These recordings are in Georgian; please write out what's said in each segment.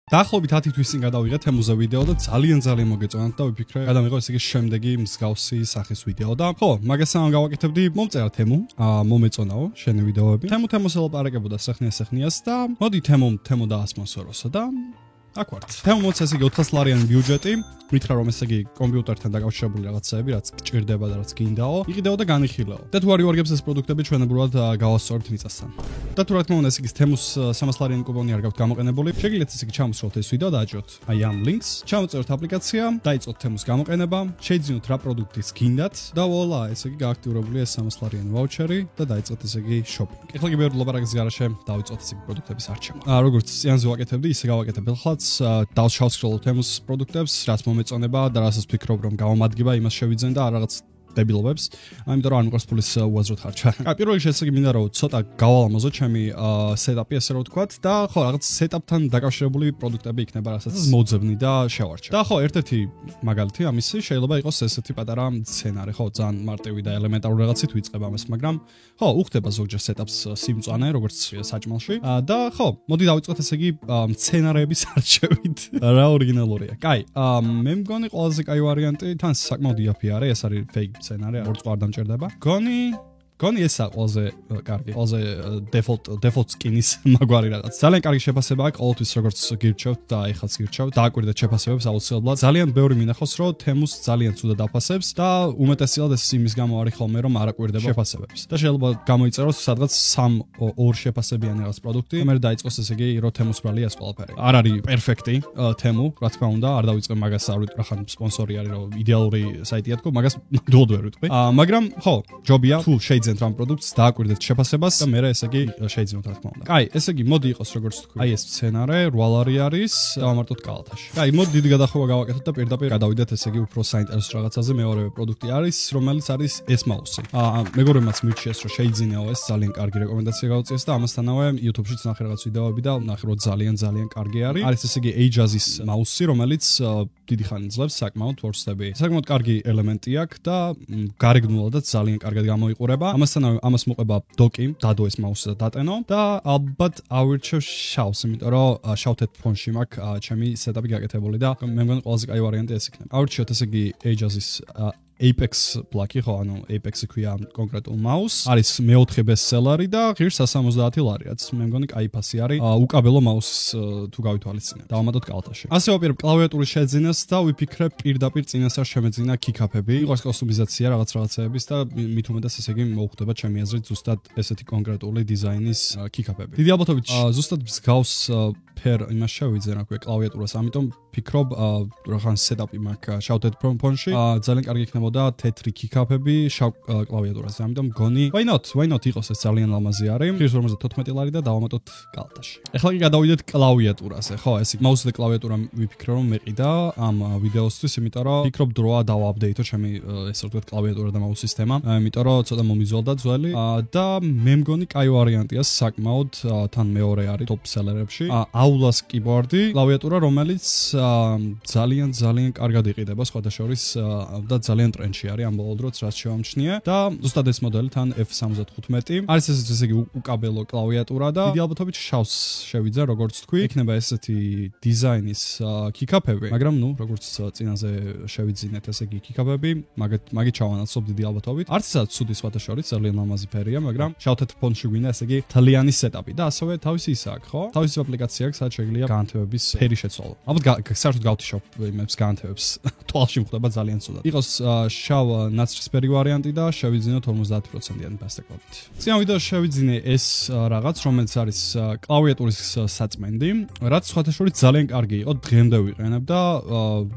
დაახლოებით 10 თვის წინ გადავიღე თემუზე ვიდეო და ძალიან მოგეწონათ და ვიფიქრე გადავიღო ესე იგი შემდეგი მსგავსი სახის ვიდეო და ხო, მაგას სამ გავაკეთებდი, მომწერა თემუ, მომეწონაო შენი ვიდეოები. თემუს ელაპარაკებოდა სეხნიას და მოდი თემუ დაასპონსოროსო და აქ ვართ. თემუ მოცა ესე იგი 400 ლარიანი ბიუჯეტი, მითხრა რომ ესე იგი კომპიუტერთან დაკავშირებული რაღაცები, რაც გჭირდება და რაც გინდაო, იყიდეო და განიხილეო. და თუ არ იوارგებს ეს პროდუქტები ჩვენებურად გავასწორებთ მიწასთან. და თუ რა თქმა უნდა ესე იგი თემუს 300 ლარიანი კუპონი არ გაქვთ გამოყენებული, შეგიძლიათ ესე იგი ჩამოსროლთ ეს ვიდეო და აჭროთ აი ამ ლინკს, ჩამოწეროთ აპლიკაცია, დაიწყოთ თემუს გამოყენება, შეიძინოთ რა პროდუქტის გინდათ და ვოლა, ესე იგი გააქტიურებულია 300 ლარიანი ვაუჩერი და დაიწყოთ ესე იგი შოპინგი. ეხლა კი ბევრი ლაპარაკის გარეშე დავიწყოთ ესე იგი პროდუქტების არჩევა. როგორც წიანზე ვაკეთებდი, ისე გავაკეთებ ახლა დავშავსროლო თემუს პროდუქტებს, რაც მომეწონება და რასაც ვფიქრობ რომ გამომადგება, იმას შევიძენ და რაღაც დებილობებს. ამიტომ არ მიყვარს ფულის უაზროდ ხარჯვა. პირველ რიგში ესე იგი მინდა რომ ცოტა გავალამოზო ჩემი სეტაპი, ასე რომ ვთქვათ და ხო რაღაც სეტაპთან დაკავშირებული პროდუქტები იქნება, რასაც მოძებნი და შევარჩევ. და ხო, ერთ-ერთი მაგალითი ამისი შეიძლება იყოს ესეთი პატარა სცენარი, ხო, ძალიან მარტივი და ელემენტარული რაღაცით ვიწყებ ამას, მაგრამ ხო, უხდება ზოგჯერ სეტაპს სიმწვანე, როგორც საჭმელში. და ხო, მოდი დავიწყოთ ესე იგი სცენარეების არჩევით. რა ორიგინალურია. კაი, მე მგონი ყველაზე კაი ვარიანტი თან საკმაოდ იაფი არის, ეს არის fake სცენარი, როგორც არ დამჭერდება. გონი ესა ყველაზე კარგი, ყველაზე default skin-ის მაგვარი რაღაც. ძალიან კარგი შეფასება აქვს ყოველთვის როგორც გირჩევთ და ეხლაც გირჩევთ. დააკვირდეთ შეფასებებს აუცილებლად. ძალიან ბევრი მინახავს რომ თემუს ძალიან ცუდად აფასებს და უმეტესად ეს იმის გამო არის ხოლმე რომ არ აკვირდება შეფასებებს. და შეიძლება გამოიწეროს სადღაც 3-2 შეფასებიანი რაღაც პროდუქტი, მე დაიწყოს ესე იგი რომ თემუს ბრალია ეს ყველაფერი. არ არის პერფექტი თემუ, რა თქმა უნდა, არ დავიწყე მაგას, არ ვიტყვი ხან სპონსორი არის რომ idеალური საიტია თქო, მაგას ნამდვილად ვერ ვიტყვი. მაგრამ ხო, ჯობია თუ შეიძლება ამ პროდუქტს დააკვირდეთ შეფასებას და მე ესე იგი შეიძლება რა თქმა უნდა. კაი, ესე იგი მოდი იყოს როგორც თქვი. აი ეს სცენარე 8 ლარი არის, დავამარტოთ კალათაში. კაი, მოდი დიდი გადახურვა გავაკეთოთ და პირდაპირ გადავიდეთ ესე იგი უფრო საინტერესო რაღაცაზე. მეორე პროდუქტი არის, რომელიც არის ეს მაუსი. მეგობრებმაც მიჩიეს რომ შეიძინეო ეს, ძალიან კარგი რეკომენდაცია გავუწიეს და ამასთანავე YouTube-შიც ნახე რაღაც ვიდეოები და ნახე რომ ძალიან კარგი არის. არის ესე იგი Asus-ის მაუსი, რომელიც დიდი ხანი ძლებს საკმაოდ ვორსტები. საკმაოდ კარგი ელემენტი აქვს და გარეგნულადაც ძალიან კარგად გამოიყურება. ამასთანავე ამას მოყვება დოკი, დადო ეს მაუსი და დატენო და ალბათ ავირჩევ შავს, იმიტომ რომ შავ-თეთრ ფონში მაქვს ჩემი სეტაპი გაკეთებული და მე მგონი ყველაზე კაი ვარიანტი ეს იქნება. ავირჩიოთ ესე იგი Asus-ის Apex Black-ი, ხო, ანუ Apex-ი ქვია კონკრეტულ მაუსს. არის მეოთხე ბესტსელერი და ღირს 170 ლარი, რაც მე მგონი კაი ფასი არის. უკაბელო მაუსს თუ გავითვალისწინებ. დავამატოთ კალათაში. ასე ვაპირებ კლავიატურის შეძინას და ვიფიქრე პირდაპირ წინას არ შემეძინა კიკაფები. იყოს კოსტუმიზაცია რაღაცეების და მით უმეტეს ესე იგი მოუხდება ჩემი აზრით ზუსტად ესეთი კონკრეტული დიზაინის კიკაფები. დიდი ალბათობით ზუსტად მსგავს ფერ იმას შევიძენ აქვე კლავიატურას, ამიტომ ფიქრობ რაღაც სეტაპი მაქვს შავ-თეთრ ფონში. ძალიან კარგი იქნებოდა თეთრი კიკაფები შავ კლავიატურაზე. ამიტომ გონი why not იყოს ეს ძალიან ლამაზი არის. 54 ლარი და დავამატოთ კალათაში. ეხლა კი გადავიდეთ კლავიატურაზე. ხო, ეს მაუსი და კლავიატურა ვიფიქრე რომ მეყიდა ამ ვიდეოსთვის, იმიტომ რომ ფიქრობ დროა დავაპდეითო ჩემი ესე ვთქვათ კლავიატურა და მაუსის სისტემა. იმიტომ რომ ცოტა მომიძველდა ძველი და მე მგონი კაი ვარიანტია საკმაოდ თან მეორე არის top seller-ებში. Aulus keyboard-ი, კლავიატურა რომელიც ძალიან კარგად იყიდება სხვადასხვის და ძალიან ტრენდში არის ამ ბოლო დროც რაც შევამჩნიე და ზუსტად ეს მოდელი თან F75 არის ესე იგი უკაბელო კლავიატურა და დიდი ალბათობით შავს შევიძე როგორც თქვი იქნება ესეთი დიზაინის კიკაფები მაგრამ ნუ როგორც წინაზე შევიძინეთ ესე იგი კიკაფები მაგით ჩავანაცვლობ დიდი ალბათობით არც ისაა ცუდი სხვადასხვის ძალიან ლამაზი ფერია მაგრამ შავ-თეთრ ფონში გვინდა ესე იგი თლიანი სეტაპი და ასევე თავისი ის აქვს ხო თავისი აპლიკაცია აქვს სადაც შეიძლება განათებების ფერი შეცვალო ალბათ საერთოდ გავთიშობ იმებს განათებებს თვალში მხდება ძალიან ცუდად იყოს შავ ნაცრისფერი ვარიანტი და შევიძინოთ 50%-იანი პასტეკლობით. წინა ვიდეოში შევიძინე ეს რაღაც, რომელიც არის კლავიატურის საწმენდი, რაც სხვადასხვა ძალიან კარგი იყო, დღემდე ვიყენებ და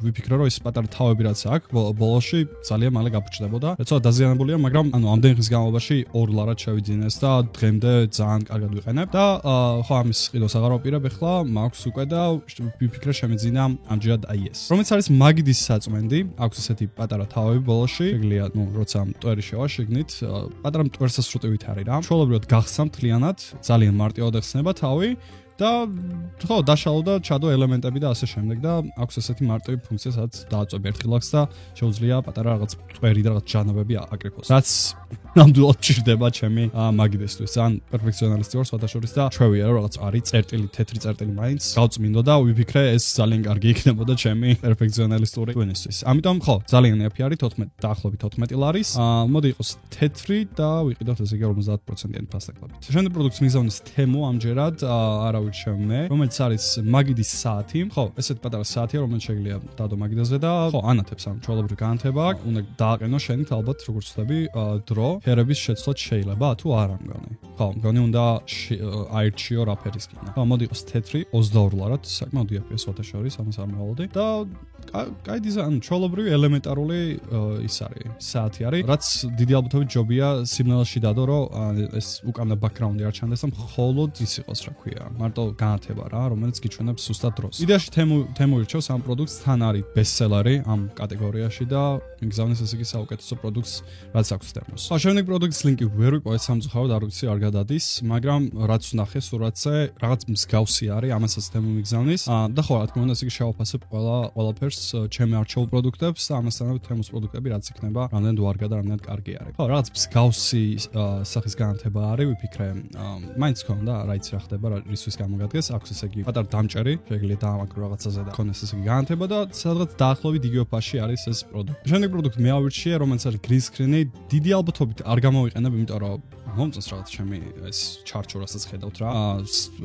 ვიფიქრე, რომ ეს პატარა თავები რაც აქვს, ბოლოში ძალიან მალე გაფუჭდებოდა. ცოტა დაზიანებულია, მაგრამ ანუ ამდენი ხნის განმავლობაში 2 ლარად შევიძინეს და დღემდე ძალიან კარგად ვიყენებ და ხო ამის ყიდოს აღარ ვაპირებ ახლა, მაქვს უკვე და ვიფიქრე შემეძინა ამჯერად აი ეს. რომელიც არის მაგიდის საწმენდი, აქვს ესეთი პატარა თავები ბოლოში, შეგლია, ნუ როცა მტვერი შევაშიგნით, პატარა მტვერსასრუტივით არის რა. ჩვეულებრივად გახსნა მთლიანად, ძალიან მარტივად ეხსნება თავი და ხო დაშალო და ჩადო ელემენტები და ასე შემდეგ და აქვს ესეთი მარტივი ფუნქცია, სადაც დააწვევ ერთხილაკს და შეუძლია პატარა რაღაც წვერი და რაღაც ჟანრები აკრიფოს. რაც ნამდვილად ჭირდება ჩემი მაგიდესთვის. ძალიან პერფექციონალისტი ვარ სხვადასხვა და ჩვევია რომ რაღაც არის წერტილი, თეთრი წერტილი მაინც გავწმინდო და ვიფიქრე ეს ძალიან კარგი იქნებოდა ჩემი პერფექციონალისტური twin-ისთვის. ამიტომ ხო, ძალიან ეფი არის 14 დაახლოებით 14 ლარის. მოდი იყოს თეთრი და ვიყიდოთ ესე იგი 50%-იანი ფასტეკლებით. შემდეგ პროდუქტის მიგზავნის თემო ამჯერად არავით შემნე, რომელიც არის მაგიდის საათი. ხო, ესეთ პატარა საათია, რომელიც შეგვიძლია დადო მაგიდაზე და ხო, ანათებს ამ ჩვეულებრივ განათება აქვს. უნდა დააყენო შენით ალბათ როგორც ვთქვი დრო, ფერების შეცვლაც შეიძლება თუ არა მგონი. ხო, მგონი უნდა აირჩიო რა ფერის გინდა. ხო, მოდი იყოს თეთრი 22 ლარად, საკმაოდ იაფია სხვათა შორის, ამას არ მევალდი და კაი დიზაინი, ჩვეულებრივი ელემენტარული ის არის, საათი არის, რაც დიდი ალბათობით ჯობია სიგნალში დადო, რომ ეს უკანა ბაქგრაუნდი არ ჩანდეს და მხოლოდ ის იყოს, რა ქვია, მარტო განათება რა, რომელიც გიჩვენებს ზუსტად დროს. იდეაში თემო ირჩევს ამ პროდუქტს, თან არის ბესტსელერი ამ კატეგორიაში და მიგზავნის ესე იგი საუკეთესო პროდუქტს, რაც აქვს თემოს. შემდეგ პროდუქტის ლინკი ვერ ვიპოვეთ სამწუხაროდ, არ ვიცი არ გადადის, მაგრამ რაც ვნახე სურათზე, რაღაც მსგავსი არის, ამასაც თემო მიგზავნის და ხო, რა თქმა უნდა, ესე იგი შევაფასებ ყველაფერს ჩემი არჩეულ პროდუქტებს და ამასთანავე თემოს პროდუქტები რაც იქნება, რამდენად ვარგა და რამდენად კარგი არის. ხო, რაღაც მსგავსი სახის განათება არის, ვიფიქრე, მაინც ქონდა, რა იცი რა ხდება, რისთვის გამოგადგეს, აქვს ესე იგი პატარა დამჭერი, შეგვიძლია დაამაგრო რაღაცაზე და ქონდეს ესე იგი განათება და სადღაც დაახლოებით იგივე ფასში არის ეს პროდუქტი. შემდეგ პროდუქტი მე ავირჩიე, რომელიც არის green screen-ი, დიდი ალბათობით არ გამოვიყენებ, იმიტომ რომ მომწონს რაღაც ჩემი ეს ჩარჩორასაც ხედავთ რა.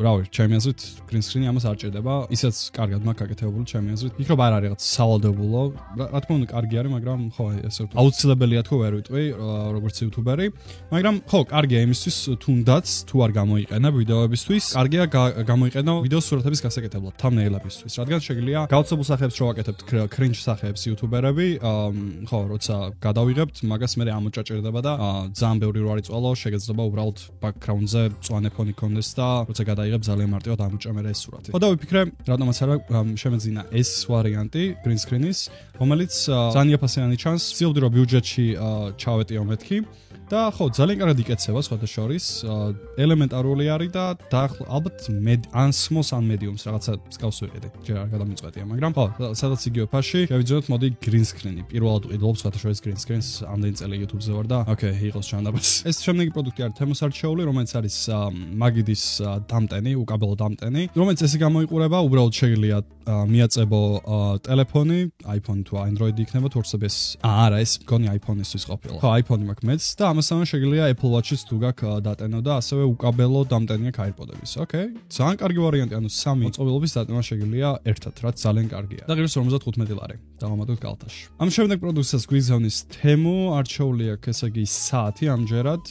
რა ვიცი, ჩემი აზრით green screen-ი ამას არ ჭირდება, ისაც კარგად მაქვს გაკეთებული ჩემი აზრით. იქნებ არ არის რაღაც სავალდებულო, რა თქმა უნდა კარგი არის, მაგრამ ხო ესე ვთქვი, აუცილებელია თუ ვერ ვიტყვი, როგორც იუთუბერი, მაგრამ ხო, კარგია იმისთვის თუნდაც თუ არ გამოიყენა ვიდეოებისთვის, კარგია გამოიყენო ვიდეო სურათების გასაკეთებლად, thumbnail-ებისთვის, რადგან შეგვიძლია გაოცებულ სახეებს რო ვაკეთებთ, cringe სახეებს იუთუბერები, ხო, როცა გადავიღებთ, მაგას მე ამოჭაჭირდება და ძალიან ბევრი რო არის წვალო, შეგეძლება უბრალოდ background-ზე მწვანე ფონი ქონდეს და როცა გადაიღებ ძალიან მარტივად ამოჭამერა ეს სურათი. ხო და ვიფიქრე, რადგანაც არა შემეძინა ეს ვარიანტი green screen-ის, რომელიც ძალიან იაფასიანი ჩანს, ვცდილობდი რომ ბიუჯეტში ჩავეტიო მეთქი და ხო, ძალიან კარგად იკეცება სხვათა შორის, ელემენტარული არის და ალბათ ან small ან medium-ს რაღაცა მსგავს ვიყიდე. ჯერ არ გადამიწყვეტია, მაგრამ ხო, სადაც იგივე ფასში შევიძინოთ მოდი green screen-ი. პირველად ვყიდულობ სხვათა შორის green screen-ს, ამდენი წელი YouTube-ზე ვარ და ოკეი, იყოს ჩანდაბას. ეს შემდეგი პროდუქტი არის თემოს არჩეული, რომელიც არის მაგიდის დამტენი, უკაბელო დამტენი, რომელიც ესე გამოიყურება, უბრალოდ შეგვიძლია მიაწებო ტელეფონი, iPhone თუ Android იქნება, თუ რსებს არა, ეს მგონი iPhone-ისთვის ყოფილა. ხო, iPhone მაქვს მეც და ამასთან შეგვიძლია Apple Watch-ის თუ გაქვს დატენო და ასევე უკაბელო დამტენია AirPod-ების. ოკეი, ძალიან კარგი ვარიანტი, ანუ სამი მოწყობილობის დატენა შეგვიძლია ერთად, რაც ძალიან კარგია. და ღირს 55 ლარი. დავამატოთ კალთაში. ამ შემდეგ პროდუქტს გვიგზავნის თემო, არჩეული აქვს ესე იგი საათი ამჯერად,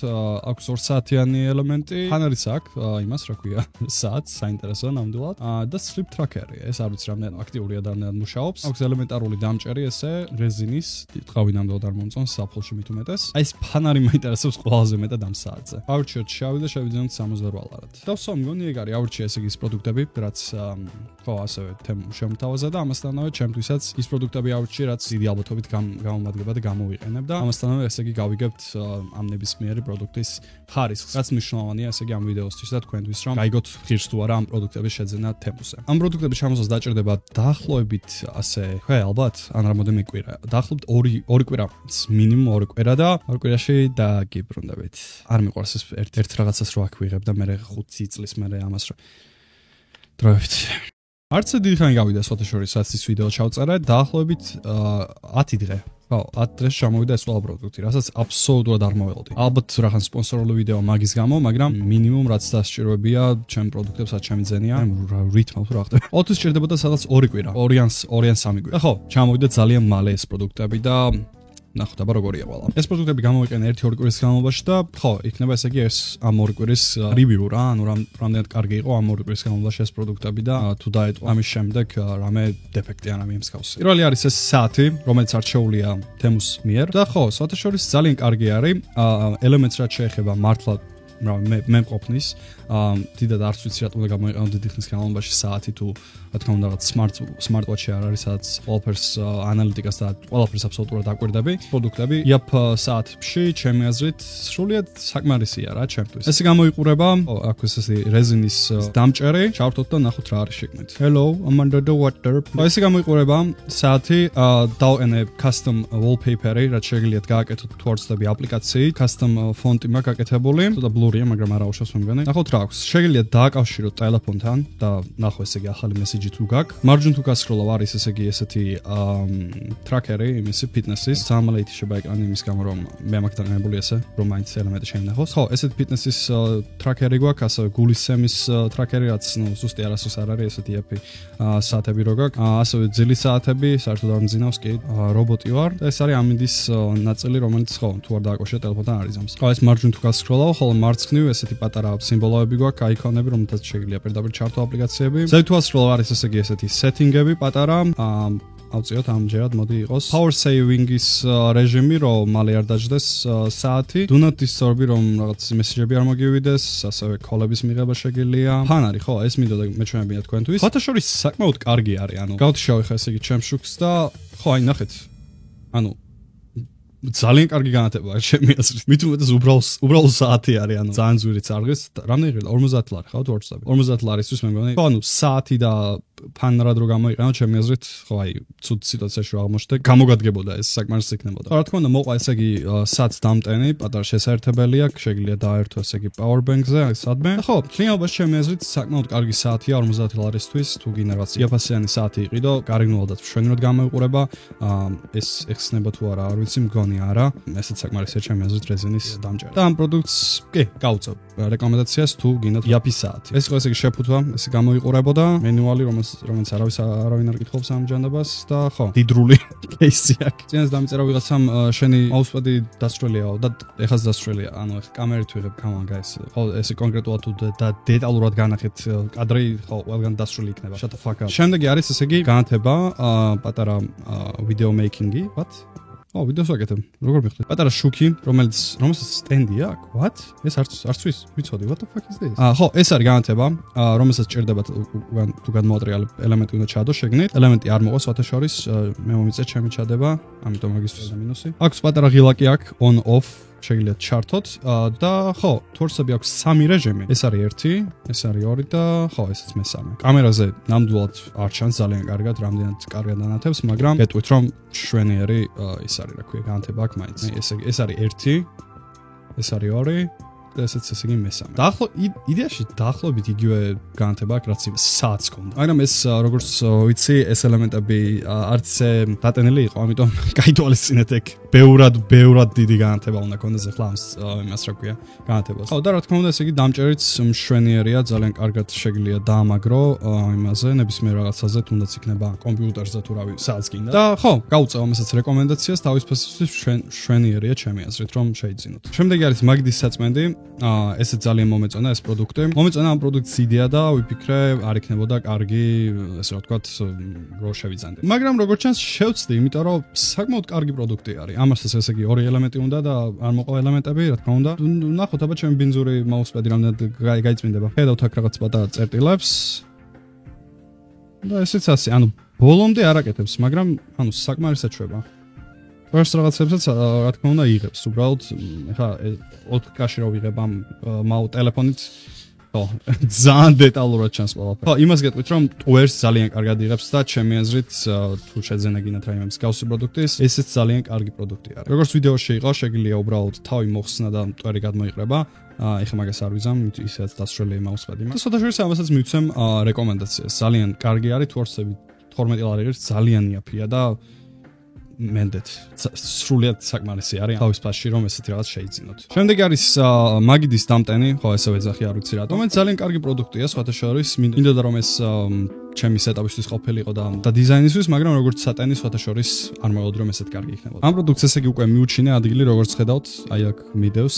აქვს 2 საათიანი ელემენტი, ფანერიც აქვს, იმას რა ქვია, საათს, საინტერესო ნამდვილად. და sleep tracker-ი, ეს არ ვიცი რამდენად აქტიურია და რამდენად მუშაობს. აქვს ელემენტარული დამჭერი ესე, რეზინის, ტყავი ნამდვილად არ მომწონს, საფლში მით უმეტეს. აი ეს ფანარი მაინტერესებს ყველაზე მეტად ამ საათზე. ავირჩიოთ შავი და შევიძინოთ 68 ლარად. და ვსო, მგონი ეგ არის, ავირჩიე ესე იგი ის პროდუქტები, რაც ხო, ასევე თემო შემთავაზა და ამასთანავე ჩემთვისაც ის პროდუქტები ავირჩიე, რაც დიდი ალბათობით გამომადგება და გამოვიყენებ და ამასთანავე ესე იგი გავიგებთ ამ ნებისმიერი პროდუქტის ხარისხს. რაც მნიშვნელოვანია ესე იგი ამ ვიდეოსთვის და თქვენთვის, რომ გაიგოთ ღირს თუ არა ამ პროდუქტების შეძენა თემოზე. ამ პროდუქტების ჩამოსვლას დაჭირდება დაახლოებით ასე, ხო, ალბათ, ან რამოდენიმე კვირა. დაახლოებით 2 კვირა, მინიმუმ 2 კვირა და 2 კვირაში დაგიბრუნდებით. არ მიყვარს ეს ერთ რაღაცას რო აქ ვიღებ და მე 5 წლის მერე ამას რო დროებით. არც დიდი ხანი გავიდა სხვათა შორის, რაც ის ვიდეო ჩავწერე, დაახლოებით 10 დღე. ხო, 10 დღეში ჩამოვიდა ეს ყველა პროდუქტი, რასაც აბსოლუტურად არ მოველოდი. ალბათ რაღაც სპონსორული ვიდეო მაგის გამო, მაგრამ მინიმუმ რაც დასჭიროებია ჩემ პროდუქტებსაც ჩემიძენია, რითმობ თუ რა ხდება. 20 სჭირდებოდა სადაც 2 კვირა, 2 ან 3 კვირა. ხო, ჩამოვიდა ძალიან მალე ეს პროდუქტები და ნახოთ აბა როგორია ყველა. ეს პროდუქტები გამოვიყენე 1-2 კვირის განმავლობაში და ხო, იქნება ესე იგი ეს ამ 2 კვირის რივიუ რა, ანუ რამდენად კარგი იყო ამ 2 კვირის განმავლობაში ეს პროდუქტები და თუ დაეტყვა ამის შემდეგ რამე დეფექტი ან რამე მსგავსი. პირველი არის ეს საათი, რომელიც არჩეულია თემოს მიერ და ხო, სხვათა შორის ძალიან კარგი არის. ელემენტს რაც შეეხება მართლა მე მყოფნის, დიდად არც ვიცი რატომ გამოიყენო დიდი ხნის განმავლობაში საათი თუ რა თქმა უნდა, smartwatch-ი არ არის, სადაც ყველაფერს ანალიტიკას და ყველაფერს აბსოლუტურად აკვირდები. პროდუქტები იაფ საათებში, ჩემი აზრით, სრულიად საკმარისია რა ჩემთვის. ესე გამოიყურება, აქ ესე რეზინის დამჭერი, ჩავთოთ და ნახოთ რა არის შეგნით. Hello, I'm under the water. ესე გამოიყურება საათი, დავყენე custom wallpaper-ი, რაც შეგიძლიათ გააკეთოთ თუ არ ვცდები აპლიკაციით, custom font-ი მაქვს გაკეთებული, ცოტა blur-ია, მაგრამ არ აუშავს მე მგონი. ნახოთ რა აქვს. შეგიძლიათ დააკავშიროთ ტელეფონთან და ნახო ესე იგი ახალი მესიჯი თუ გაქვს. მარჯვნივ თუ გასკროლავ არის ესე იგი ესეთი tracker-ი, იმისი fitness-ის, სამალეითი შეება ეკრანი იმის გამო რომ მე მაქვს დაგანებული ესე, რომ მაინც ელემენტი შეინახოს. ხო, ესეთი fitness-ის tracker-ი გვაქვს, ასე გულისცემის tracker-ი, რაც ზუსტი არასოს არ არის ესეთი იაფი საათები რო გაქვს. ასევე ძილის საათები, საერთოდ არ მძინავს კი, რობოტი ვარ და ეს არის ამინდის ნაწილი, რომელიც ხო, თუ არ დააკავშირე ტელეფონთან არ იზამს. ხო, ეს მარჯვნივ თუ გასკროლავ, ხოლო მარცხნივ ესეთი პატარა სიმბოლოები გვაქვს, აიკონები, რომელთაც შეიძლება პირდაპირ ჩართო აპლიკაციები. ზევით თუ ასკროლავ არის ესე იგი ესეთი setting-ები პატარა, ავწიოთ ამჯერად მოდი იყოს power saving-ის რეჟიმი, რომ მალე არ დაждდეს საათი. Do not disturb-ი, რომ რაღაც მესიჯები არ მოგივიდეს, ასევე კოლების მიღება შეგიძლია. ფანარი, ხო, ეს მინდოდა მეჩვენებინა თქვენთვის. ხოთა შორის საკმაოდ კარგი არის, ანუ გავთიშავე ხა ესე იგი ჩემს შუქს და ხო, აი ნახეთ. ანუ ძალიან კარგი განათება არის ჩემი აზრით. მით უმეტეს უბრალოდ საათი არის, ანუ ძალიან ძვირი წარღის. რამდენი ღირდა? 50 ლარი, ხო, თუ არ ვცდები. 50 ლარისთვის მე მგონი. ხო, ანუ საათი და ფანრად რო გამოიყენო, ჩემი აზრით, ხო, აი, ცუდ სიტუაციაში რო აღმოჩნდე, გამოგადგებოდა ეს საკმარისი იქნებოდა. რა თქმა უნდა, მოყვა ესე იგი საათს დამტენი, პატარა შესაერთებელი აქვს, შეგიძლია დაერთო ესე იგი power bank-ზე, აი სადმე. ხო, ფინალში ჩემი აზრით, საკმაოდ კარგი საათია 50 ლარისთვის, თუ გინდა რაღაც იაფასიანი საათი იყიდო, გარეგნულადაც მშვენივრად გამოიყურება. ეს ეხსნება თუ არა, არ ვიცი, მგონი არა. ესეც საკმარისია ჩემი აზრით რეზინის დამჭერი. და ამ პროდუქტს, კი, გავუწევ რეკომენდაციას თუ გინდათ იაფი საათი. ეს იყო ესე იგი შეფუთვა, ესე გამოიყურებოდა, მენუალი, რომელიც არავინ არ კითხობს ამ ჯანდაბას და ხო, დიდრული кейსი აქვს. წინას დამწერა ვიღაცამ შენი მაუსპადი დასწრელიაო და ეხაც დასწრელია, ანუ ეხ კამერით ვიღებ, come on guys. ხო, ესე კონკრეტულად თუ და დეტალურად განახეთ კადრი, ხო, ყველგან დასწრელი იქნება. Shut the fuck up. შემდეგი არის ესე იგი განათება, პატარა video making-ი, what? ვიდეოს ვაკეთებ. როგორ მიხდით? პატარა შუქი, რომელსაც სტენდი აქვს. What? ეს არც ვიცოდი. What the fuck is this? ხო, ეს არის განათება, რომელსაც ჭირდებათ თუ გადმოატრიალებ ელემენტი უნდა ჩადო შეგნით. ელემენტი არ მოყავს ვათაშორის, მე მომიწე ჩემი ჩადება, ამიტომ მაგისთვის მინუსი. აქვს პატარა ღილაკი აქვს on off შეგიძლიათ ჩართოთ და ხო, თორსები აქვს 3 რეჟიმი. ეს არის 1, ეს არის 2 და ხო, ესეც მესამე. კამერაზე ნამდვილად არ ჩანს ძალიან კარგად, რამდენად კარგად ანათებს, მაგრამ გეტყვით რომ შვენიერი ის არის, რა ქვია, განათება აქვს მაინც. ეს არის 1, ეს არის 2 და ესეც ესე იგი მესამე. იდეაში დაახლოებით იგივე განათება აქვს, რაც საათს ქონდა. მაგრამ ეს როგორც ვიცი, ეს ელემენტები არც დატენილი იყო, ამიტომ გაითვალისწინეთ ეგ. ბევრად დიდი განათება უნდა ქონდეს ახლა იმას რა ქვია, განათებას. ხო, და რა თქმა უნდა, ესე იგი დამჭერიც მშვენიერია, ძალიან კარგად შეგიძლია დაამაგრო იმაზე, ნებისმიერ რაღაცაზე, თუნდაც იქნება კომპიუტერზე თუ რავი, საათს გინდა. და ხო, გავუწევ ამასაც რეკომენდაციას, თავის ფასისთვის მშვენიერია ჩემი აზრით, რომ შეიძინოთ. შემდეგი არის მაგდის საწმენდი. ესე ძალიან მომეწონა ეს პროდუქტი. მომეწონა ამ პროდუქტის იდეა და ვიფიქრე, არ იქნებოდა კარგი, ესე რა ვთქვათ, რო შევიძანდი. მაგრამ როგორც ჩანს, შევცდი, იმიტომ რომ საკმაოდ კარგი პროდუქტი არის. ამასაც ესე იგი 2 ელემენტი უნდა და არ მოყვა ელემენტები, რა თქმა უნდა. ნახოთ, აბა ჩემი ბინძური მაუსპადი რამდენად გაიწმინდება. ხედავთ აქ რაღაც პატარა წერტილებს. და ესეც ასე, ანუ ბოლომდე არ აკეთებს, მაგრამ ანუ საკმარისად შვება. ვერს რაღაცებსაც რა თქმა უნდა იღებს. უბრალოდ ეხა 4K-ში რო ვიღებ ამ ტელეფონით, ხო, ძალიან დეტალურად ჩანს ყველაფერი. ხო, იმას გეტყვით, რომ ტუერს ძალიან კარგად იღებს და ჩემი აზრით, თუ შეძენა გინდათ რაიმე მსგავსი პროდუქტის, ესეც ძალიან კარგი პროდუქტი არის. როგორც ვიდეოში იყო, შეგიძლია უბრალოდ თავი მოხსნა და ტუერი გადმოიყრება. ეხლა მაგას არ ვიზამ, ისაც დასწრელი მაუსპადი მაქვს. და სათაშორის ამასაც მივცემ რეკომენდაციას. ძალიან კარგი არის, თუ არსები 12 ლარი არის, ძალიან იაფია და მენდეთ სრულიად საკმარისი არის თავის ფასში რომ ესეთი რაღაც შეიძინოთ. შემდეგი არის მაგიდის დამტენი, ხო ესე ვეძახი არ ვიცი რატომ. ძალიან კარგი პროდუქტია, სხვათა შორის, მინდოდა რომ ეს ჩემი სეტაპისთვის ყოფილიყო და დიზაინისთვის, მაგრამ როგორც სატენი სხვათა შორის არ მოვედი რომ ესეთ კარგი იქნებოდა. ამ პროდუქტს ესე იგი უკვე მიუჩინე ადგილი, როგორც ხედავთ, აი აქ მიდევს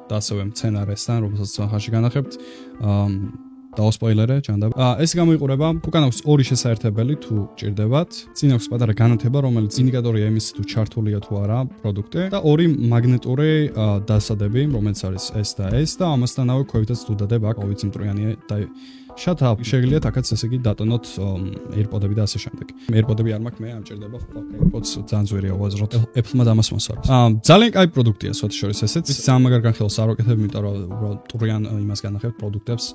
და ასევე მცენარესთან, რომელსაც ხანში განახებთ. დაოსპოილერე ჯანდაბ. ეს გამოიყურება, უკან აქვს 2 შესაერთებელი თუ ჭირდებათ. წინ აქვს პატარა განათება, რომელიც ინდიკატორია იმის თუ ჩართულია თუ არა პროდუქტი და 2 მაგნეტური დასადები, რომელიც არის ეს და ამასთანავე ქვევითაც თუ დადებ აქ 2 წამტრიანი და შათა შეგიძლიათ აქაც ესე იგი დატონოთ AirPod-ები და ასე შემდეგ. AirPod-ები არ მაქვს, მე ამჭირდება ხო AirPods ძალიან ძვირია უაზროთ. Apple-მა დამას მოსვარავს. ძალიან კაი პროდუქტია სხვათა შორის ესეც. ძალიან მაგარ განხილავს არ ვაკეთებ, იმიტომ რომ უბრალოდ ტურიან იმას განახებთ პროდუქტებს.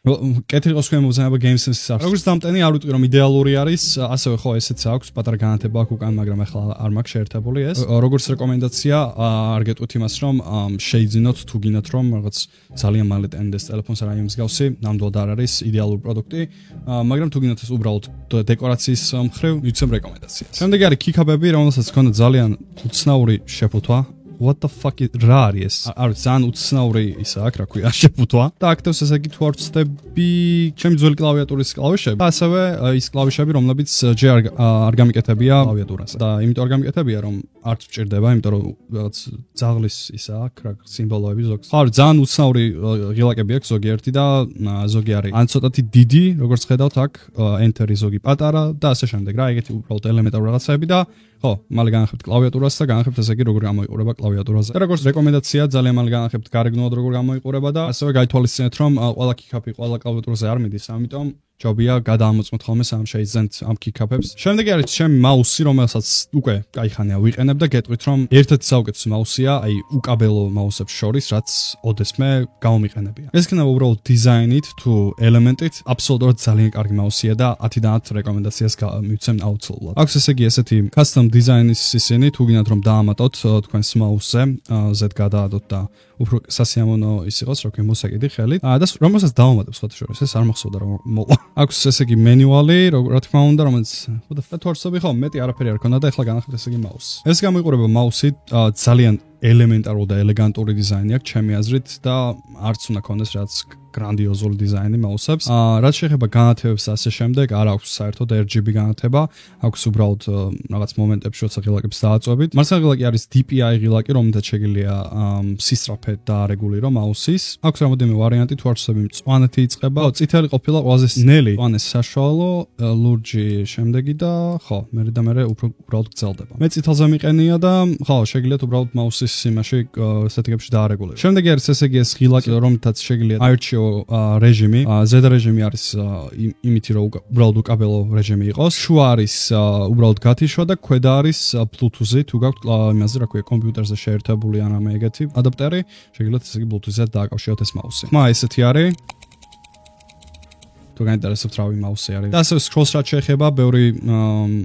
კეთილი ყოს თქვენ მოგზაურობა GameSense-ის არის. როგორც დამტენი არ ვიტყვი რომ იდეალური არის, ასევე ხო ესეც აქვს, პატარა განათება აქვს უკან, მაგრამ ახლა არ მაქვს შეერთებული ეს. როგორც რეკომენდაცია არ გეტყვით იმას რომ შეიძინოთ თუ გინდათ რომ რაღაც ძალიან მალე ტენდეს ტელეფონს რა იმ მსგავსი, ნამდვილად არ არის იდეალური პროდუქტი, მაგრამ თუ გინდათ ეს უბრალოდ დეკორაციის მხრივ მიცემ რეკომენდაციას. შემდეგი არის kick-up-ები, რომელსაც ჰქონდა ძალიან უცნაური შეფუთვა. What the fuck რა არის? არ ძალიან უცნაური ისა აქვს, რა ქვია, შეფუთვა. და აქტივს ესე იგი თუ არ ვწდები, ჩემი ძველი კლავიატურის კლავიშები. და ასევე ის კლავიშები, რომლებიც ჯერ არ გამიკეთებია კლავიატურაზე. და იმიტომ არ გამიკეთებია, რომ არც ვჭირდება, იმიტომ რომ რაღაც ძაღლის ისა აქვს, რა სიმბოლოები ზოგს. ხო, ძალიან უცნაური ღილაკები აქვს ზოგიერთი და ზოგი არის. ან ცოტათი დიდი, როგორც ხედავთ აქ, enter-ი ზოგი პატარა და ასე შემდეგ. რა, ეგეთი უბრალოდ ელემენტარული რაღაცები და ხო, მალე განახებთ კლავიატურას და განახებთ ესე იგი როგორ გამოიყურება კლავიატურაზე. და როგორც რეკომენდაცია, ძალიან მალე განახებთ გარეგნულად როგორ გამოიყურება და ასევე გაითვალისწინეთ, რომ ყველა kick-up-ი ყველა კლავიატურაზე არ მიდის, ამიტომ ჯობია გადაამოწმოთ ხოლმე სამ შეიძენთ ამ kick-up-ებს. შემდეგი არის ჩემი მაუსი, რომელსაც უკვე кайხანია ვიყენებ და გეტყვით, რომ ერთ-ერთი საუკეთესო მაუსია, აი უკაბელო მაუსებს შორის, რაც ოდესმე გამომიყენებია. ეს იქნება უბრალოდ დიზაინით თუ ელემენტით, აბსოლუტურად ძალიან კარგი მაუსია და 10-დან 10 რეკომენდაციას მივცემ აუცილებლად. აქვს ესე იგი ესეთი custom design-ის ისინი, თუ გინდათ რომ დაამატოთ თქვენს მაუსზე, Z გადაადოთ და უფრო სასიამოვნო ის იყოს, რომ მოსაკიდი ხელით. და რომელსაც დავამატებ სხვათა შორის, ეს არ მახსოვდა რომ მოყვა. აქვს ესე იგი მენუალი, რა თქმა უნდა, რომელიც თორსები ხო, მეტი არაფერი არ ქონდა და ეხლა განახებთ ესე იგი მაუსს. ეს გამოიყურება მაუსი ძალიან ელემენტარული და ელეგანტური დიზაინი აქვს ჩემი აზრით და არც უნდა ქონდეს რაც გრანდიოზული დიზაინი მაუსებს. რაც შეეხება განათებებს ასე შემდეგ, არ აქვს საერთოდ RGB განათება, აქვს უბრალოდ რაღაც მომენტებში როცა ღილაკებს დააწვევით. მარცხენა ღილაკი არის DPI ღილაკი, რომელთაც შეგიძლია სისწრაფე დაარეგულირო მაუსის. აქვს რამოდენიმე ვარიანტი, თუ არ ვცდები, მწვანეთი იწყება, წითელი ყოფილა ყველაზე ნელი, მწვანე საშუალო, ლურჯი შემდეგი და ხო, მერე უბრალოდ გრძელდება. მე წითელზე მიყენია და ხო, შეგიძლიათ უბრალოდ მაუსის იმაში სეტინგებში დაარეგულიროთ. შემდეგი არის ესე იგი ეს ღილაკი, რომელთაც შეგიძლიათ აირჩიო რეჟიმი, Z რეჟიმი არის იმითი რომ უბრალოდ უკაბელო რეჟიმი იყოს. შუა არის უბრალოდ გათიშვა და ქვედა არის Bluetooth-ი, თუ გაქვთ იმაზე რა ქვია, კომპიუტერზე შეერთებული ან ამ ეგეთი ადაპტერი, შეგიძლიათ ესე იგი Bluetooth-ზე დააკავშიროთ ეს მაუსი. ხმა ესეთი არის. თუ გაინტერესებთ რავი მაუსი არის. და ასევე scrolls რაც შეეხება, ბევრი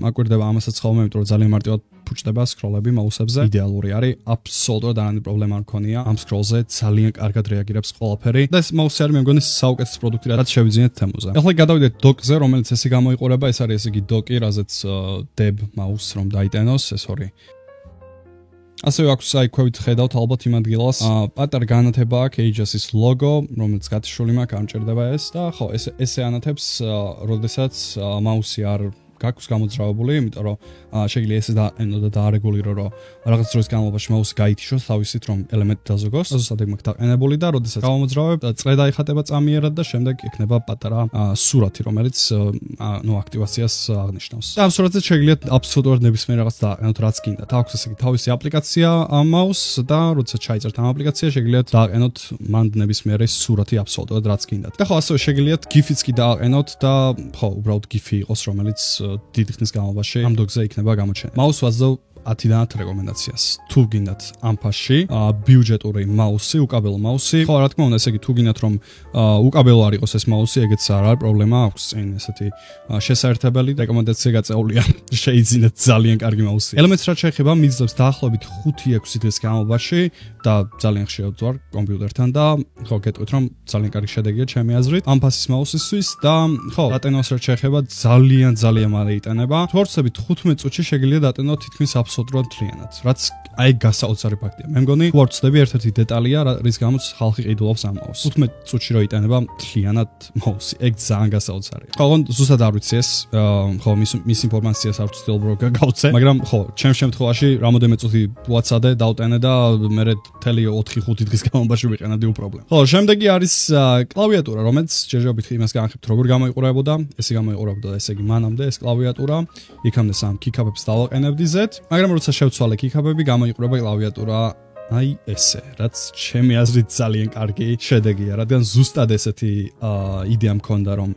აკვირდება ამასაც ხოლმე, იმიტომ რომ ძალიან მარტივად ფუჭდება scroll-ები მაუსებზე. იდეალური არის, აბსოლუტურად არანაირი პრობლემა არ მქონია. ამ scroll-ზე ძალიან კარგად რეაგირებს ყველაფერი. და ეს მაუსი არის მე მგონი საუკეთესო პროდუქტი, რაც შევიძინეთ თემუზე. ახლა გადავიდეთ დოკზე, რომელიც ესე გამოიყურება, ეს არის ესე იგი დოკი, რაზეც deb mouse რომ დაიტენოს, ეს ორი. ასევე აქვს აი ქვევით ხედავთ ალბათ იმ ადგილას პატარ განათება აქვს Aegis-ის ლოგო, რომელიც გათიშული მაქვს, არ მჭირდება ეს და ხო, ესე ანათებს, როდესაც მაუსი არ გაქვს გამოძრავებული, იმიტომ რომ შეგიძლია ესე დაარეგულირო, რომ რაღაც დროის განმავლობაში მაუსი გაითიშოს თავისით, რომ ელემენტი დაზოგოს. ზუსტად ეგ მაქვს დაყენებული და როდესაც გამომძრავებ, წრე დაიხატება წამიერად და შემდეგ იქნება პატარა სურათი, რომელიც აქტივაციას აღნიშნავს. და ამ სურათზე შეგიძლიათ აბსოლუტურად ნებისმიერ რაღაც დააყენოთ, რაც გინდათ. აქვს ესე იგი თავისი აპლიკაცია მაუსს და როდესაც ჩაიწერთ ამ აპლიკაციას, შეგიძლიათ დააყენოთ მანდ ნებისმიერი სურათი აბსოლუტურად რაც გინდათ. და ხო, ასევე შეგიძლიათ GIF-იც კი დააყენოთ და ხო, უბრალოდ GIF-ი იყოს, რომელიც დიდი ხნის განმავლობაში ამ დოკზე იქნება გამოჩენილი. მაუს ვაძლევ 10-დან 10 რეკომენდაციას. თუ გინდათ ამ ფასში ბიუჯეტური მაუსი, უკაბელო მაუსი, ხო, რა თქმა უნდა, ესე იგი თუ გინდათ რომ უკაბელო არ იყოს ეს მაუსი, ეგეც არ არის პრობლემა, აქვს წინ ესეთი შესაერთებელი რეკომენდაცია გაწეულია. შეიძინეთ ძალიან კარგი მაუსი. ელემენტს რაც შეეხება, მიძლევს დაახლოებით 5-6 დღის განმავლობაში და ძალიან ხშირად ვარ კომპიუტერთან და ხო, გეტყვით რომ ძალიან კარგი შედეგია ჩემი აზრით ამ ფასის მაუსისთვის და ხო, დატენოს რაც შეეხება, ძალიან მალე იტანება. თუ არ ვცდებით 15 წუთში შეგიძლია დატენოთ თითქმის აბსოლუტურად მთლიანად, რაც აი გასაოცარი ფაქტია. მე მგონი, თუ არ ვცდები, ერთ-ერთი დეტალია, რის გამოც ხალხი ყიდულობს ამ მაუსს. 15 წუთში რო იტანება მთლიანად მაუსი, ეგ ძალიან გასაოცარია. ხო, ზუსტად არ ვიცი ეს, ხო, მის ინფორმაციას არ ვცდილობ რომ გავცე, მაგრამ ხო, ჩემს შემთხვევაში რამოდენიმე წუთი ვაცადე, დავტენე და მე მთელი 4-5 დღის განმავლობაში ვიყენებდი უპრობლემო. ხო, შემდეგი არის კლავიატურა, რომელიც ჯერჯერობით იმას განახებთ, როგორ გამოიყურებოდა, ესე გამოიყურებოდა, ესე იგი მანამდე ეს კლავიატურა, იქამდე სამ kick-up-ებს დავაყენებდი Z, მაგრამ როცა შევცვალე kick-up-ები, გამოიყურება კლავიატურა აი ესე, რაც ჩემი აზრით ძალიან კარგი შედეგია, რადგან ზუსტად ესეთი იდეა მქონდა, რომ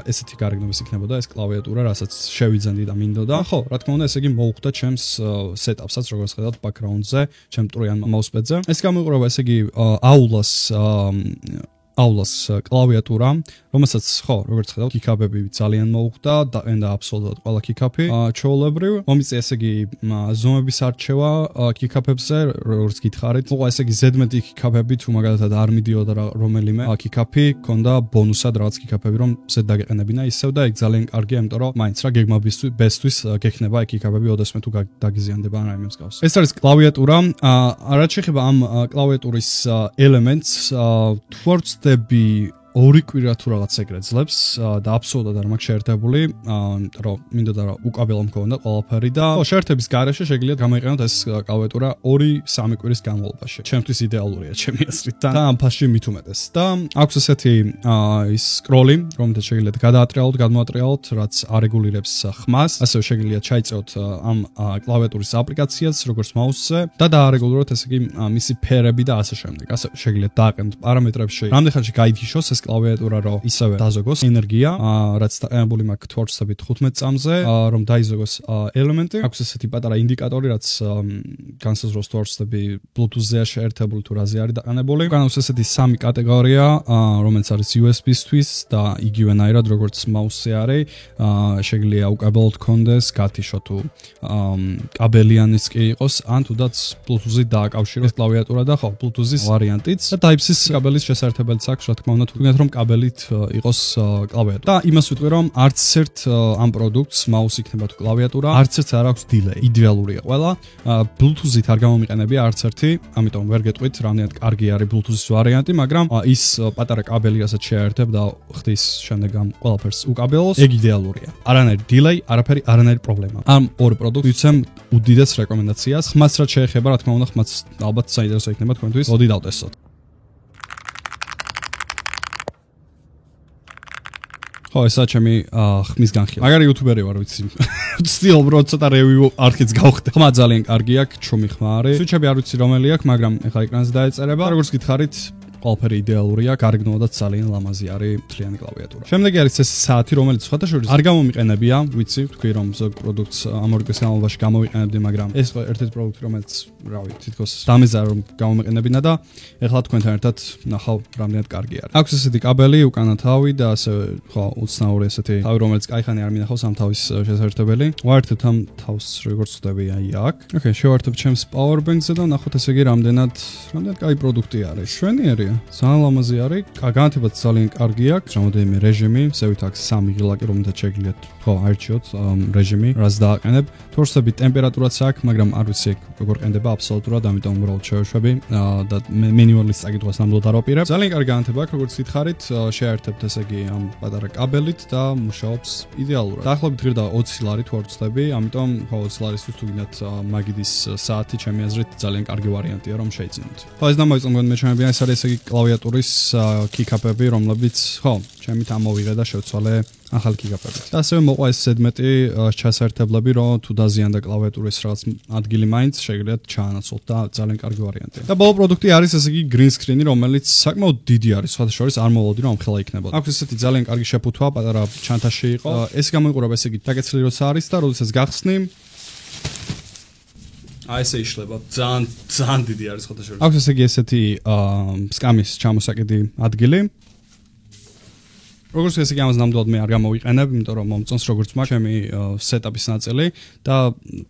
ესეთი გარეგნობის იქნებოდა ეს კლავიატურა, რასაც შევიძენდი და მინდოდა. ხო, რა თქმა უნდა, ესე იგი მოუხდა ჩემს სეტაპსაც, როგორც ხედავთ background-ზე, ჩემ მტვრიან mousepad-ზე. ეს გამოიყურება ესე იგი აულას კლავიატურა, რომელსაც ხო, როგორც ხედავთ, კიკაპები ძალიან მოუხდა, დაყენდა აბსოლუტურად ყველა კიკაპი. ჩვეულებრივ, მომიწია ესე იგი ზომების არჩევა კიკაპებზე, როგორც გითხარით. მოყვა ესე იგი ზედმეტი კიკაპები, თუ მაგალითად არ მიდიოდა რომელიმე კიკაპი, ქონდა ბონუსად რაღაც კიკაპები, რომ ზედ დაგეყენებინა ისევ და ეგ ძალიან კარგია, იმიტომ რომ მაინც რა გეგმა ბესთვის გექნება ეგ კიკაპები, ოდესმე თუ დაგიზიანდება ან რაიმე მსგავს. ეს არის კლავიატურა. რაც შეეხება ამ კლავიატურის ელემენტს, towards ორი კვირა თუ რაღაც ეგრე ძლებს და აბსოლუტურად არ მაქვს შეერთებული, რომ მინდოდა რომ უკაბელო მქონდა ყველაფერი და შეერთების გარეშე შეგიძლია გამოიყენოთ ეს კლავიატურა 2-3 კვირის განმავლობაში. ჩემთვის იდეალურია ჩემი აზრით და ამ ფასში მით უმეტეს. და აქვს ესეთი ის სკროლი, რომელთაც შეგიძლიათ გადაატრიალოთ, გადმოატრიალოთ, რაც არეგულირებს ხმას. ასევე შეგიძლიათ ჩაიწეროთ ამ კლავიატურის აპლიკაციას, როგორც mouse-ზე და დაარეგულიროთ ესე იგი მისი ფერები და ასე შემდეგ. ასე შეგიძლიათ დააყენოთ პარამეტრებში, რამდენ ხანში გაითიშოს ეს კლავიატურა, რომ ისევე დაზოგოს ენერგია, რაც დაყენებული მაქვს თორსები 15 წამზე, რომ დაიზოგოს ელემენტი. აქვს ესეთი პატარა ინდიკატორი, რაც განსაზღვროს თორსები Bluetooth-ზეა შეერთებული თუ რაზე არის დაყენებული. უკან აქვს ესეთი 3 კატეგორია, რომელიც არის USB-ისთვის და იგივენაირად როგორც mouse-ზე არის, შეგიძლია უკაბელოდ გქონდეს, გათიშო თუ კაბელიანიც კი იყოს, ან თუდაც Bluetooth-ით დააკავშიროს კლავიატურა და ხო, Bluetooth-ის ვარიანტიც და Type-C კაბელის შესაძლებლობაც აქვს, რა თქმა უნდა, რომ კაბელით იყოს კლავიატურა. და იმას ვიტყვი, რომ არც ერთ ამ პროდუქტს mouse იქნება თუ კლავიატურა, არც ერთს არ აქვს delay. იდეალურია ყველა. Bluetooth-ით არ გამომიყენებია არც ერთი, ამიტომ ვერ გეტყვით, რამდენად კარგი არის Bluetooth-ის ვარიანტი, მაგრამ ის პატარა კაბელი, რასაც შეერთებ და ხდის შემდეგ ამ ყველაფერს უკაბელოს, ეგ იდეალურია. არანაირი delay, არანაირი პრობლემა. ამ ორი პროდუქტს ვიცემ უდიდეს რეკომენდაციას. ხმას რაც შეეხება, რა თქმა უნდა, ხმაც ალბათ საინტერესო იქნება თქვენთვის. მოდი დავტესტოთ. ხო, ესა ჩემი ხმის განხილვა. მაგარი იუთუბერი ვარ, ვიცი. ვცდილობ რომ ცოტა რევიუ არქიც გავხდე. ხმა ძალიან კარგი აქვს, ჩუმი ხმა არის. სუიჩები არ ვიცი რომელი აქვს, მაგრამ ეხლა ეკრანზე დაეწერება. როგორც გითხარით, ყველაფერი იდეალურია, გარეგნულად ძალიან ლამაზი არის მთლიანი კლავიატურა. შემდეგი არის ეს საათი, რომელიც სხვადასხვა არ გამომიყენებია, ვიცი, თქვი რომ ზოგ პროდუქტს ამ ორი კვირის განმავლობაში გამოვიყენებდი, მაგრამ ეს ერთ-ერთი პროდუქტი, რომელიც, რავი, თითქოს დამეზარა რომ გამომიყენებინა და ეხლა თქვენთან ერთად ნახავ რამდენად კარგი არის. აქვს ესეთი კაბელი, უკანა თავი და ასევე ხო, უცნაური ესეთი თავი, რომელიც კაიხანი არ მინახავს ამ თავის შესაერთებელი. ვაერთებთ ამ თავს, როგორც ხვდები, აი აქ. ოკეი, შევაერთებ ჩემს power bank-ზე და ნახოთ ესე იგი რამდენად კაი პროდუქტი არის. შვენიერი ძალიან ლამაზი არის, განათებაც ძალიან კარგი აქვს, რამოდენიმე რეჟიმი, ზევით აქვს 3 ღილაკი, რომელთაც შეგიძლიათ ხო აირჩიოთ რეჟიმი, რაც დააყენებ. თორსები ტემპერატურაც აქვს, მაგრამ არ ვიცი როგორ ყენდება აბსოლუტურად, ამიტომ უბრალოდ შევეშვები და მენიუალის წაკითხვას ნამდვილად არ ვაპირებ. ძალიან კარგი განათება აქვს, როგორც გითხარით, შეერთებთ ესე იგი ამ პატარა კაბელით და მუშაობს იდეალურად. დაახლოებით ღირდა 20 ლარი თუ არ ვცდები, ამიტომ ხო 20 ლარისთვის თუ გინდათ მაგიდის საათი, ჩემი აზრით ძალიან კარგი ვარიანტია რომ შეიძინოთ. ხო, ეს დამოიწონ მოგმეჩვენებიან, ეს არის ესე იგი კლავიატურის კიკაპები, რომლებიც ხო, ჩემით ამოვიღე და შევცვალე ახალი კიკაპები. და ასევე მოყვა ეს ზედმეტი ჩასაერთებლები, რომ თუ დაზიანდა კლავიატურის რაღაც ადგილი მაინც შეგიძლიათ ჩაანაცვლოთ და ძალიან კარგი ვარიანტია. და ბოლო პროდუქტი არის ესე იგი green screen-ი, რომელიც საკმაოდ დიდი არის, სხვათა შორის არ მოვადი რომ ამხელა იქნებოდა. აქვს ესეთი ძალიან კარგი შეფუთვა, პატარა ჩანთაში იყო. ეს გამოიყურება ესე იგი დაგეცილი როცა არის და როდესაც გახსნი აი ესე იშლება. ძალიან დიდი არის სხვათა შორის. აქვს ესე იგი ესეთი სკამის ჩამოსაკიდი ადგილი. როგორც ესე იგი ამას ნამდვილად მე არ გამოვიყენებ, იმიტომ რომ მომწონს როგორც მაქვს ჩემი სეტაპის ნაწილი და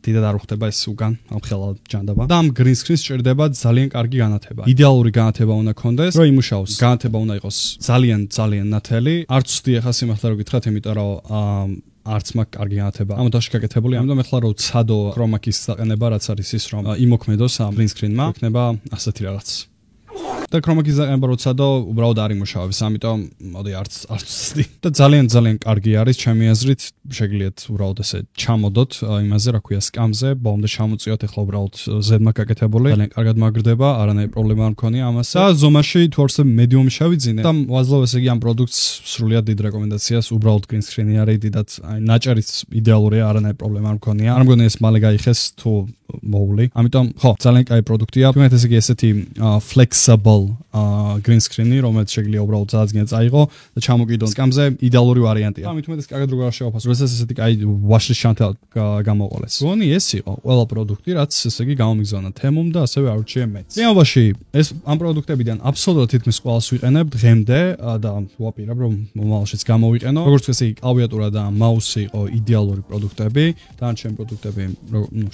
დიდად არ ვხვდება ეს უგან ამხელა ჯანდაბა. და ამ green screen-ს ჭირდება ძალიან კარგი განათება. იდეალური განათება უნდა გქონდეს, რომ იმუშაოს. განათება უნდა იყოს ძალიან ნათელი. არც ვსდი ახლა სიმართლე რომ გითხრათ, იმიტომ რომ არც მაქვს კარგი განათება. ამ დაში გაკეთებული, ამიტომ ეხლა რომ ცადო chroma-key-ს დაყენება, რაც არის ის რომ იმოქმედოს ამ green screen-მა, იქნება ასეთი რაღაც. და chroma-key-ს დაყენება როცა და უბრალოდ არ იმუშავებს, ამიტომ მოდი არც ვცდი. და ძალიან კარგი არის, ჩემი აზრით, შეგიძლიათ უბრალოდ ესე ჩამოდოთ იმაზე, რა ქვია, სკამზე, ბოლომდე ჩამოწიოთ, ეხლა უბრალოდ ზედმა გაკეთებული. ძალიან კარგად მაგრდება, არანაირი პრობლემა არ მქონია ამასა. და ზომაში თუ არსებ medium-ში შევიძინე და ვაძლევ ესე იგი ამ პროდუქტს სრულიად დიდ რეკომენდაციას, უბრალოდ green screen-ი არის, დიდად აი ნაჭერიც იდეალურია, არანაირი პრობლემა არ მქონია. არ მგონია ეს მალე გაიხეს თუ მოვლი. ამიტომ ხო, ძალიან კაი პროდუქტია. თქვენ ესე იგი ესეთი flexible green screen-ი, რომელიც შეიძლება უბრალოდ ძალზედ წაიღო და ჩამოკიდონ სკამზე, იდეალური ვარიანტია. ამით უმეტეს კარგად როგორ შეოფასო, როდესაც ესეთი კაი watchlist ჩანთელ გამოყოლეს. გონი ეს იყო ყველა პროდუქტი, რაც ესე იგი გამომიგზავნა თემუმ და ასევე აურჩიე მეც. რეალობაში ეს ამ პროდუქტებიდან აბსოლუტურად თითქმის ყველას ვიყენებ დღემდე და ვაპირებ რომ მომავალშიც გამოვიყენო. როგორც ესე იგი კლავიატურა და მაუსი იყო იდეალური პროდუქტები, დანარჩენი პროდუქტები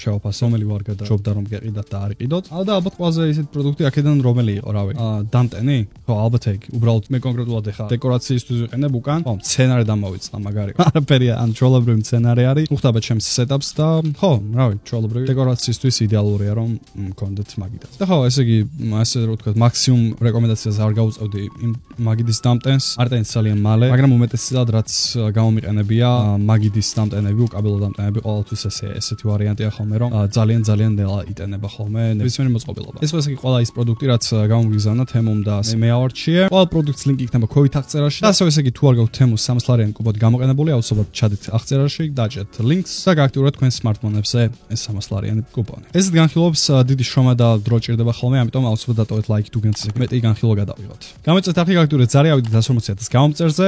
შევაფასო, რომელი ვარ გადაჭობდა რომ გეყიდათ და არ იყიდოთ. და ალბათ ყველაზე ისეთი პროდუქტი აქედან რომელი იყო, რავი. დამტენი? ხო, ალბათ ეგ. უბრალოდ მე კონკრეტულად ეხა დეკორაციისთვის ვიყენებ უკან. ხო, სცენარი დამოვიწყდა მაგარი. არაფერია, ან ჩვეულებრივი სცენარი არის. უხდაბა ჩემს setups და ხო, რავი, ჩვეულებრივი დეკორაციისთვის იდეალურია რომ მქონდეთ მაგიდას. და ხო, ესე იგი, ასე რომ ვთქვათ, მაქსიმუმ რეკომენდაციას არ გავუწევდი იმ მაგიდის დამტენს. არტენს ძალიან მალე, მაგრამ უმეტესად რაც გამომიყენებია, მაგიდის დამტენები, უკაბელო დამტენები ყოველთვის ესეთი ვარიანტია ხოლმე, რომ ძალიან ნელა იტენება ხოლმე ნებისმიერი მოწყობილობა. ეს ესე იგი ყველა ის პროდუქტი, რაც გამომიგზავნა თემუმ და მე ავარჩიე. ყველა პროდუქტის ლინკი იქნება ქვევით აღწერაში. და ასევე ესე იგი თუ არ გაქვთ თემუს 300 ლარიანი კუპონი გამოყენებული, აუცილებლად ჩადით აღწერაში, დაჭერთ ლინკს და გააქტიუროთ თქვენ smartphone-ებზე ეს 300 ლარიანი კუპონი. ეს განხილვებს დიდი შრომა და დრო ჭირდება ხოლმე, ამიტომ აუცილებლად დატოვეთ ლაიქი თუ გინდათ ესე მეტი განხილვა გადავიღოთ. გამოიწვევთ ახლა გააქტიურეთ ზარი, ავიდეთ 150.000 გამომწერზე.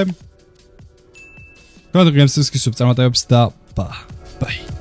გაგრძელეთ გემსის კისუბ წარმატებებს და ბაი.